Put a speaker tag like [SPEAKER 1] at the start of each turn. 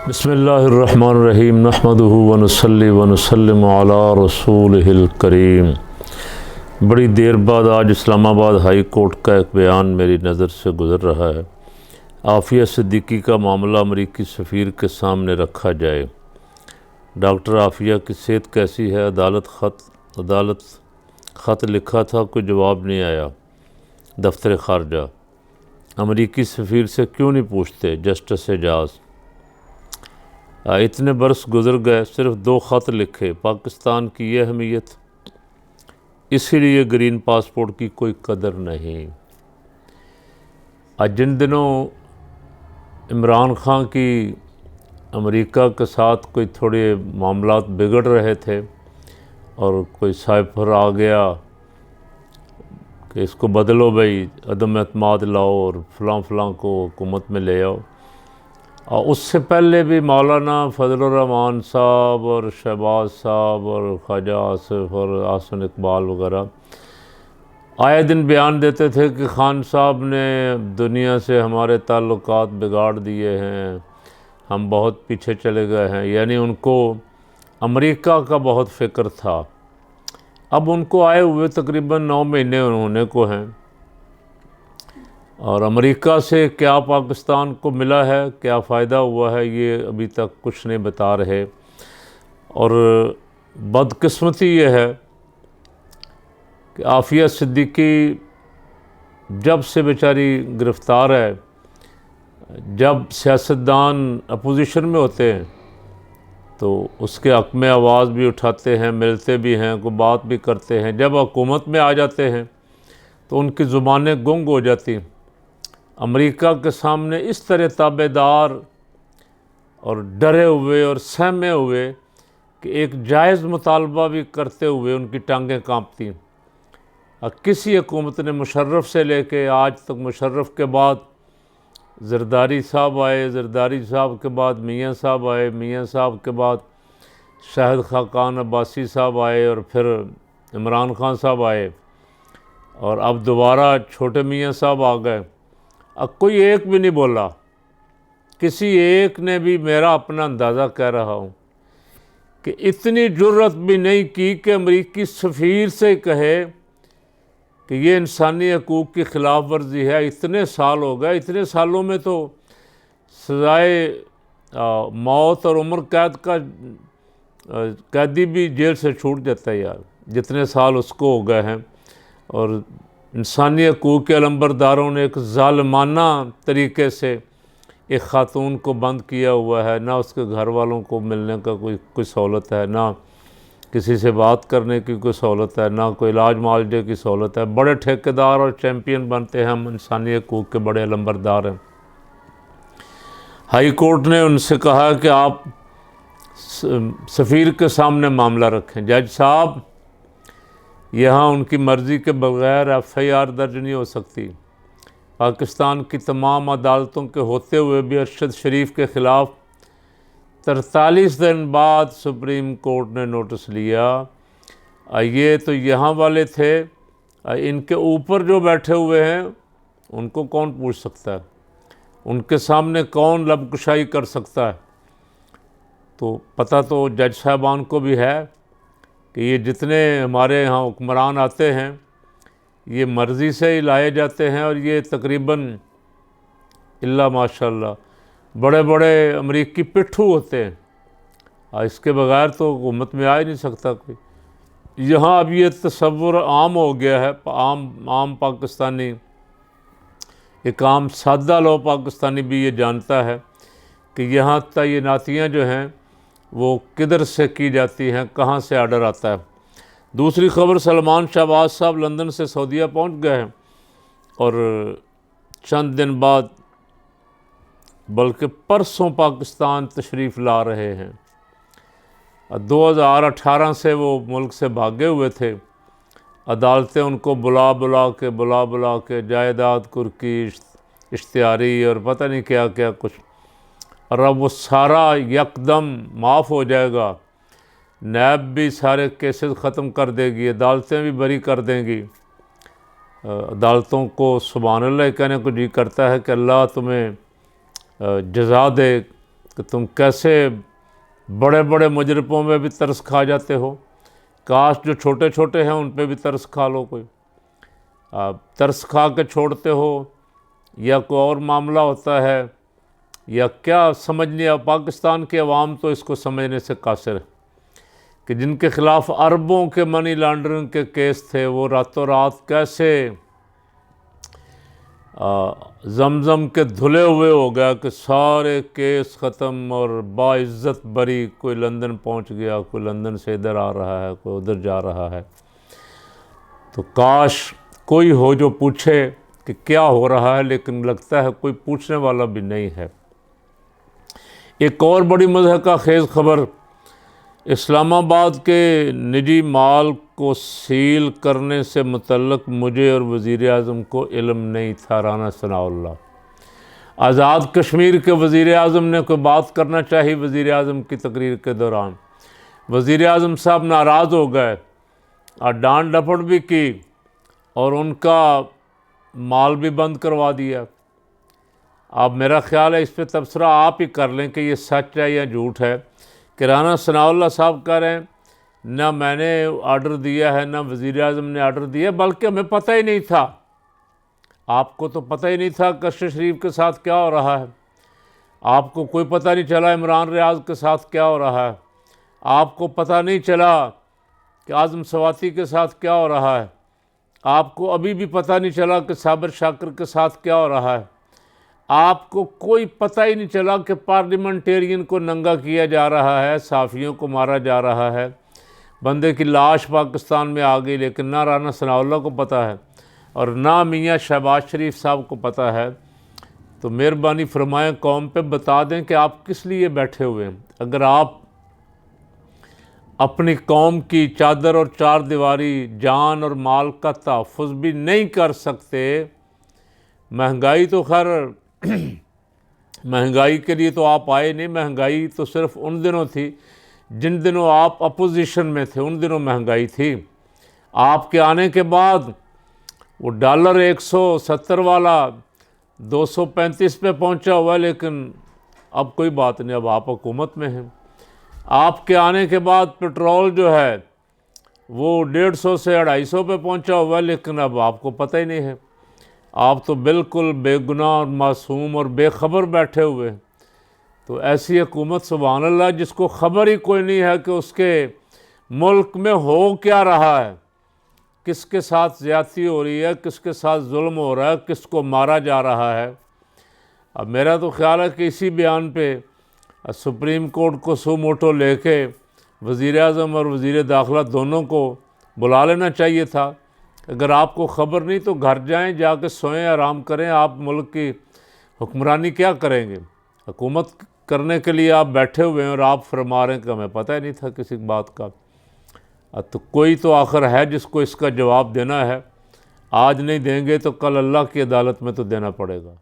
[SPEAKER 1] बिस्मिल्लाहिर्रहमानिर्रहीम नहमदुहु व नुसल्ली व नुसल्लिमु अला रसूलिहिल करीम। बड़ी देर बाद आज इस्लामाबाद हाई कोर्ट का एक बयान मेरी नज़र से गुज़र रहा है। आफ़िया सिद्दीकी का मामला अमरीकी सफ़ीर के सामने रखा जाए। डॉक्टर आफ़िया की सेहत कैसी है? अदालत ख़त लिखा था, कोई जवाब नहीं आया। दफ्तर ख़ारजा अमरीकी सफ़ीर से क्यों नहीं पूछते? जस्टिस एजाज़ इतने बरस गुज़र गए, सिर्फ 2 ख़त लिखे। पाकिस्तान की यह अहमियत, इसीलिए ग्रीन पासपोर्ट की कोई कदर नहीं। आज जिन दिनों इमरान खान की अमेरिका के साथ कोई थोड़े मामलात बिगड़ रहे थे और कोई साइफर आ गया कि इसको बदलो भाई, अदम एतमाद लाओ और फ़लाँ को हुकूमत में ले आओ। और उससे पहले भी मौलाना फजलुर रहमान साहब और शहबाज साहब और ख्वाजा आसिफ और आसन इकबाल वगैरह आए दिन बयान देते थे कि खान साहब ने दुनिया से हमारे ताल्लुकात बिगाड़ दिए हैं, हम बहुत पीछे चले गए हैं। यानी उनको अमेरिका का बहुत फ़िक्र था। अब उनको आए हुए तकरीबन 9 महीने होने को हैं और अमेरिका से क्या पाकिस्तान को मिला है, क्या फ़ायदा हुआ है, ये अभी तक कुछ नहीं बता रहे। और बदकिस्मती ये है कि आफ़िया सिद्दीकी जब से बेचारी गिरफ़्तार है, जब सियासतदान अपोजिशन में होते हैं तो उसके हक़ में आवाज़ भी उठाते हैं, मिलते भी हैं, कोई बात भी करते हैं। जब हुकूमत में आ जाते हैं तो उनकी ज़ुबानें गुंग हो जाती। अमेरिका के सामने इस तरह ताबेदार और डरे हुए और सहमे हुए कि एक जायज़ मुतालबा भी करते हुए उनकी टांगें कांपती। किसी हुकूमत ने मुशर्रफ से लेके आज तक, मुशर्रफ के बाद ज़रदारी साहब आए, ज़रदारी साहब के बाद मियाँ साहब आए, मियाँ साहब के बाद शाहिद खाकान अब्बासी साहब आए और फिर इमरान खान साहब आए और अब दोबारा छोटे मियाँ साहब आ गए। अब कोई एक भी नहीं बोला, किसी एक ने भी, मेरा अपना अंदाज़ा कह रहा हूँ कि इतनी जुर्रत भी नहीं की कि अमरीकी सफ़ीर से कहे कि ये इंसानी हकूक़ की ख़िलाफ़ वर्जी है। इतने साल हो गए, इतने सालों में तो सज़ाए मौत और उम्र कैद का कैदी भी जेल से छूट जाता है यार, जितने साल उसको हो गए हैं। और इंसानी हकूक़ के अलंबरदारों ने एक ज़ालिमाना तरीके से एक ख़ातून को बंद किया हुआ है। ना उसके घर वालों को मिलने का कोई सहूलत है, ना किसी से बात करने की कोई सहूलत है, ना कोई इलाज मुआवजे की सहूलत है। बड़े ठेकेदार और चैम्पियन बनते हैं, हम इंसानी हकूक़ के बड़े अलंबरदार हैं। हाई कोर्ट ने उनसे कहा कि आप सफ़ीर के सामने मामला रखें। जज साहब, यहाँ उनकी मर्ज़ी के बगैर FIR दर्ज नहीं हो सकती। पाकिस्तान की तमाम अदालतों के होते हुए भी अरशद शरीफ के ख़िलाफ़ 43 दिन बाद सुप्रीम कोर्ट ने नोटिस लिया। ये तो यहाँ वाले थे, इनके ऊपर जो बैठे हुए हैं उनको कौन पूछ सकता है? उनके सामने कौन लबकुशाई कर सकता है? तो पता तो जज साहबान को भी है कि ये जितने हमारे यहाँ हुक्मरान आते हैं ये मर्ज़ी से ही लाए जाते हैं और ये तकरीबन इल्ला माशाल्लाह बड़े बड़े अमरीकी पिट्ठू होते हैं। इसके बगैर तो हुकूमत में आ ही नहीं सकता कोई। यहाँ अब ये तसव्वुर आम हो गया है, आम पाकिस्तानी, एक आम सादा लो पाकिस्तानी भी ये जानता है कि यहाँ तैनातियाँ जो हैं वो किधर से की जाती हैं, कहाँ से आर्डर आता है। दूसरी ख़बर, सलमान शहबाज साहब लंदन से सऊदीया पहुँच गए हैं और चंद दिन बाद, बल्कि परसों, पाकिस्तान तशरीफ़ ला रहे हैं। 2018 से वो मुल्क से भागे हुए थे। अदालतें उनको बुला बुला के जायदाद कुर्की, इश्तिहारी और पता नहीं क्या क्या कुछ, और अब वो सारा यकदम माफ़ हो जाएगा। नैब भी सारे केसेस ख़त्म कर देगी, अदालतें भी बरी कर देंगी। अदालतों को सुभान अल्लाह कहने को जी करता है कि अल्लाह तुम्हें जज़ा दे, कि तुम कैसे बड़े बड़े मुजरिमों में भी तरस खा जाते हो, काश जो छोटे छोटे हैं उन पे भी तरस खा लो। कोई आप तरस खा के छोड़ते हो या कोई और मामला होता है या क्या समझ नहीं। पाकिस्तान के अवाम तो इसको समझने से कासिर है कि जिनके ख़िलाफ़ अरबों के मनी लॉन्ड्रिंग के केस थे वो रातों रात कैसे जमजम के धुले हुए हो गया कि सारे केस ख़त्म और बाइज़्ज़त बरी। कोई लंदन पहुंच गया, कोई लंदन से इधर आ रहा है, कोई उधर जा रहा है। तो काश कोई हो जो पूछे कि क्या हो रहा है, लेकिन लगता है कोई पूछने वाला भी नहीं है। एक और बड़ी मज़हक़ा खेज़ खबर, इस्लामाबाद के निजी माल को सील करने से मुतल्लक़ मुझे और वज़ीर आज़म को इल्म नहीं था। राना सनाउल्लाह। आज़ाद कश्मीर के वज़ीर आज़म ने कोई बात करना चाहिए वज़ीर आज़म की तकरीर के दौरान। वज़ीर आज़म साहब नाराज़ हो गए और डांट डपट भी की और उनका माल भी बंद करवा दिया। अब मेरा ख़्याल है इस पर तबसरा आप ही कर लें कि ये सच है या झूठ है कि राना सनाउल्लाह साहब कह रहे हैं ना मैंने आर्डर दिया है ना वज़ीर आज़म ने आर्डर दिया, बल्कि हमें पता ही नहीं था। आपको तो पता ही नहीं था कश शरीफ के साथ क्या हो रहा है, आपको कोई पता नहीं चला इमरान रियाज के साथ क्या हो रहा है, आपको पता नहीं चला कि आज़म सवाती के साथ क्या हो रहा है, आपको अभी भी पता नहीं चला कि साबिर शाकिर के साथ क्या हो रहा है, आपको कोई पता ही नहीं चला कि पार्लियामेंटेरियन को नंगा किया जा रहा है, साफ़ियों को मारा जा रहा है, बंदे की लाश पाकिस्तान में आ गई। लेकिन ना राना सनाउल्लाह को पता है और ना मियाँ शहबाज शरीफ साहब को पता है। तो मेहरबानी फरमाएं कौम पे बता दें कि आप किस लिए बैठे हुए हैं। अगर आप अपनी कौम की चादर और चार दीवारी, जान और माल का तहफ़्फ़ुज़ भी नहीं कर सकते, महंगाई तो खैर महंगाई के लिए तो आप आए नहीं, महंगाई तो सिर्फ उन दिनों थी जिन दिनों आप अपोजिशन में थे, उन दिनों महंगाई थी। आपके आने के बाद वो डॉलर 170 वाला 235 पे पहुंचा हुआ है, लेकिन अब कोई बात नहीं, अब आप हुकूमत में हैं। आपके आने के बाद पेट्रोल जो है वो 150 से 250 पे पहुंचा हुआ है, लेकिन अब आपको पता ही नहीं है। आप तो बिल्कुल बेगुनाह और मासूम और बेखबर बैठे हुए हैं। तो ऐसी हुकूमत सुभान अल्लाह जिसको ख़बर ही कोई नहीं है कि उसके मुल्क में हो क्या रहा है, किसके साथ ज़्यादती हो रही है, किसके साथ जुल्म हो रहा है, किसको मारा जा रहा है। अब मेरा तो ख़्याल है कि इसी बयान पे सुप्रीम कोर्ट को सू मोटो लेके वज़ीर आज़म और वज़ीर दाखिला दोनों को बुला लेना चाहिए था। अगर आपको ख़बर नहीं तो घर जाएं, जाके सोएं, आराम करें। आप मुल्क की हुक्मरानी क्या करेंगे? हुकूमत करने के लिए आप बैठे हुए हैं और आप फरमा रहे हैं कि हमें पता ही नहीं था किसी बात का। तो कोई तो आखिर है जिसको इसका जवाब देना है। आज नहीं देंगे तो कल अल्लाह की अदालत में तो देना पड़ेगा।